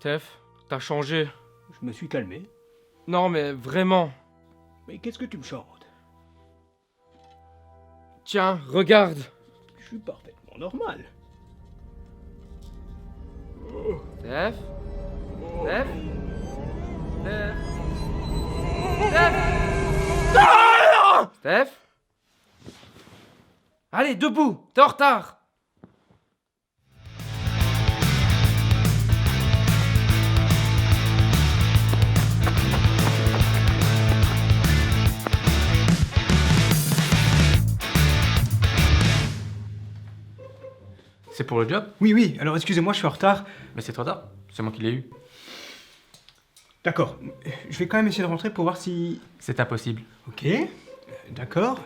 Steph, t'as changé. Je me suis calmé. Non mais vraiment. Mais qu'est-ce que tu me chantes? Tiens, regarde. Je suis parfaitement normal. Steph Steph Steph Steph Steph Allez, debout, t'es en retard. C'est pour le job? Oui, alors excusez-moi, je suis en retard. Mais c'est trop tard, c'est moi qui l'ai eu. D'accord, je vais quand même essayer de rentrer pour voir si... C'est impossible. Ok, d'accord,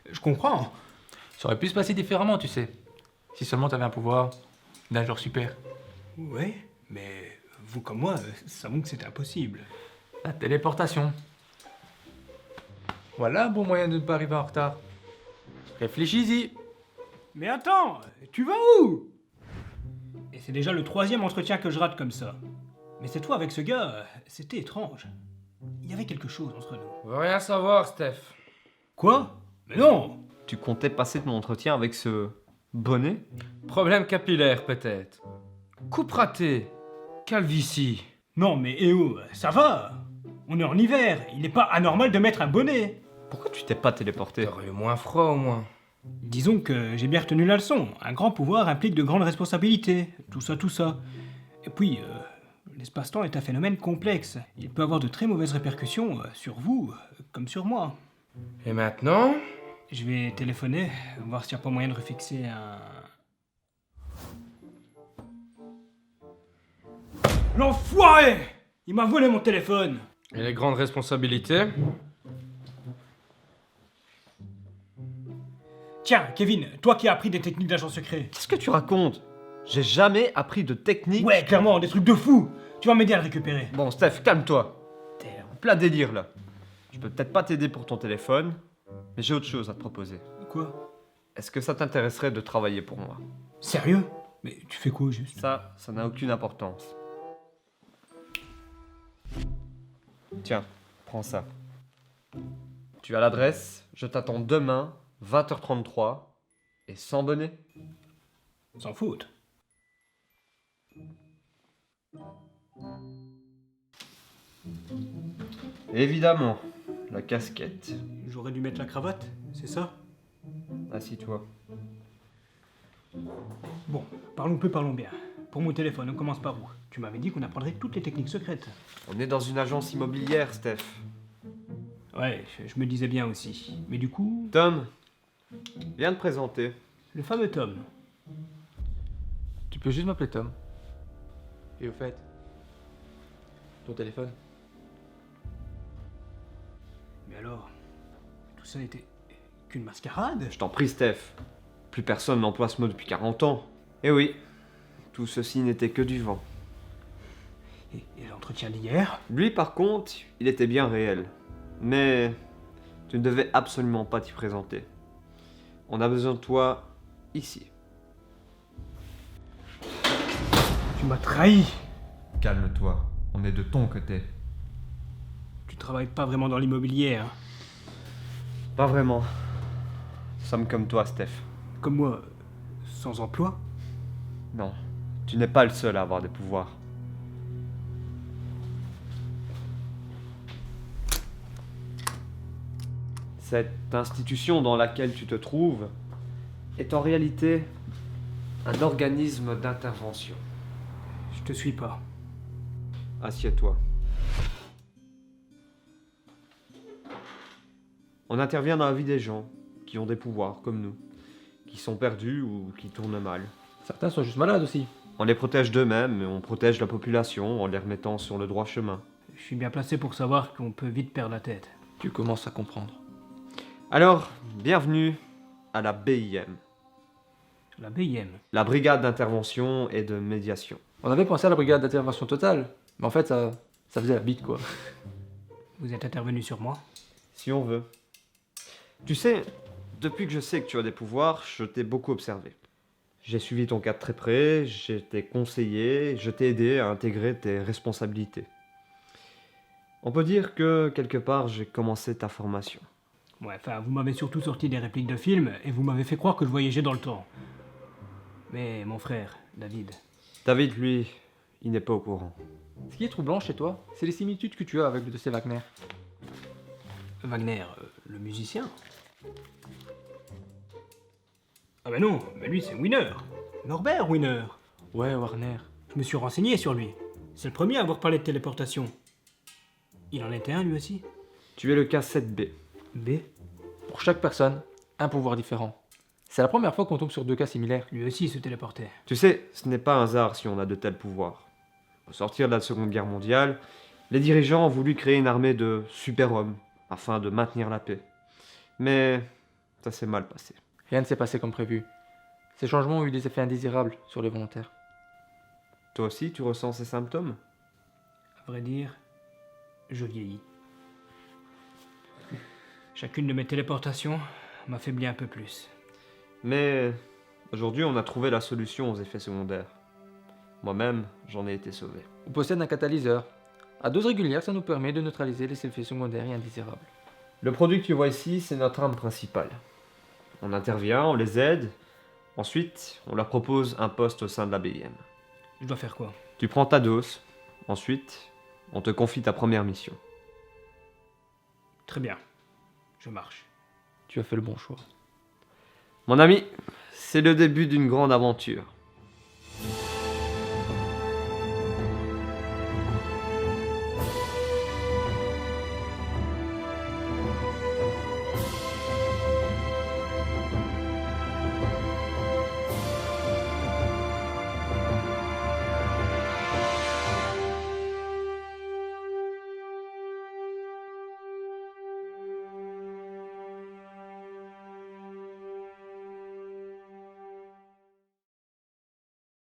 je comprends. Ça aurait pu se passer différemment, tu sais. Si seulement t'avais un pouvoir d'un genre super. Ouais, mais vous comme moi, savons que c'est impossible. La téléportation. Voilà un bon moyen de ne pas arriver en retard. Réfléchis-y. Mais attends, tu vas où? Et c'est déjà le 3e entretien que je rate comme ça. Mais cette fois avec ce gars, c'était étrange. Il y avait quelque chose entre nous. On veut rien savoir, Steph. Quoi? Mais non! Tu comptais passer ton entretien avec ce bonnet? Problème capillaire, peut-être. Coupe ratée. Calvitie. Non mais ça va! On est en hiver, il n'est pas anormal de mettre un bonnet. Pourquoi tu t'es pas téléporté? T'aurais eu moins froid au moins. Disons que j'ai bien retenu la leçon. Un grand pouvoir implique de grandes responsabilités. Tout ça. Et puis, l'espace-temps est un phénomène complexe. Il peut avoir de très mauvaises répercussions sur vous, comme sur moi. Et maintenant? Je vais téléphoner, voir s'il n'y a pas moyen de refixer un... L'enfoiré! Il m'a volé mon téléphone! Et les grandes responsabilités? Tiens, Kevin, toi qui as appris des techniques d'agent secret. Qu'est-ce que tu racontes? J'ai jamais appris de technique. Ouais, clairement, des trucs de fou! Tu vas m'aider à le récupérer. Bon, Steph, calme-toi. T'es en plein délire là. Je peux peut-être pas t'aider pour ton téléphone, mais j'ai autre chose à te proposer. Quoi? Est-ce que ça t'intéresserait de travailler pour moi? Sérieux? Mais tu fais quoi, juste? Ça n'a aucune importance. Tiens, prends ça. Tu as l'adresse, je t'attends demain, 20h33, et sans bonnet. Sans faute. Évidemment, la casquette. J'aurais dû mettre la cravate, c'est ça? Assis-toi. Bon, parlons peu, parlons bien. Pour mon téléphone, on commence par où? Tu m'avais dit qu'on apprendrait toutes les techniques secrètes. On est dans une agence immobilière, Steph. Ouais, je me disais bien aussi. Mais du coup, Tom, viens te présenter. le fameux Tom. Tu peux juste m'appeler Tom. Et au fait, ton téléphone? Mais alors, tout ça n'était qu'une mascarade? Je t'en prie, Steph. Plus personne n'emploie ce mot depuis 40 ans. Eh oui, tout ceci n'était que du vent. Et l'entretien d'hier? Lui, par contre, il était bien réel. Mais tu ne devais absolument pas t'y présenter. On a besoin de toi ici. Tu m'as trahi! Calme-toi, on est de ton côté. Tu travailles pas vraiment dans l'immobilier, hein? Pas vraiment. Nous sommes comme toi, Steph. Comme moi, sans emploi? Non, tu n'es pas le seul à avoir des pouvoirs. Cette institution dans laquelle tu te trouves est en réalité un organisme d'intervention. Je te suis pas. Assieds-toi. On intervient dans la vie des gens qui ont des pouvoirs comme nous, qui sont perdus ou qui tournent mal. Certains sont juste malades aussi. On les protège d'eux-mêmes et on protège la population en les remettant sur le droit chemin. Je suis bien placé pour savoir qu'on peut vite perdre la tête. Tu commences à comprendre. Alors, bienvenue à la BIM, La BIM. la Brigade d'intervention et de médiation. On avait pensé à la brigade d'intervention totale, mais en fait, ça faisait la bite, quoi. Vous êtes intervenu sur moi? Si on veut. Tu sais, depuis que je sais que tu as des pouvoirs, je t'ai beaucoup observé. J'ai suivi ton cas de très près, j'ai t'ai conseillé, je t'ai aidé à intégrer tes responsabilités. On peut dire que, quelque part, j'ai commencé ta formation. Ouais, enfin, vous m'avez surtout sorti des répliques de films et vous m'avez fait croire que je voyageais dans le temps. Mais mon frère, David, David, lui, il n'est pas au courant. Ce qui est troublant chez toi, c'est les similitudes que tu as avec le dossier Wagner. Wagner, le musicien. Ah ben non, mais lui c'est Winner. Norbert Winner. Ouais, Warner. Je me suis renseigné sur lui. C'est le premier à avoir parlé de téléportation. Il en était un lui aussi. Tu es le cas 7B. B. Pour chaque personne, un pouvoir différent. C'est la première fois qu'on tombe sur deux cas similaires. Lui aussi se téléportait. Tu sais, ce n'est pas un hasard si on a de tels pouvoirs. Au sortir de la Seconde Guerre mondiale, les dirigeants ont voulu créer une armée de super-hommes afin de maintenir la paix. Mais ça s'est mal passé. Rien ne s'est passé comme prévu. Ces changements ont eu des effets indésirables sur les volontaires. Toi aussi, tu ressens ces symptômes? À vrai dire, je vieillis. Chacune de mes téléportations m'affaiblit un peu plus. Mais aujourd'hui, on a trouvé la solution aux effets secondaires. Moi-même, j'en ai été sauvé. On possède un catalyseur. À dose régulière, ça nous permet de neutraliser les effets secondaires et indésirables. Le produit que tu vois ici, c'est notre arme principale. On intervient, on les aide. Ensuite, on leur propose un poste au sein de la BIM. Je dois faire quoi? Tu prends ta dose. Ensuite, on te confie ta première mission. Très bien. Je marche. Tu as fait le bon choix. Mon ami, c'est le début d'une grande aventure.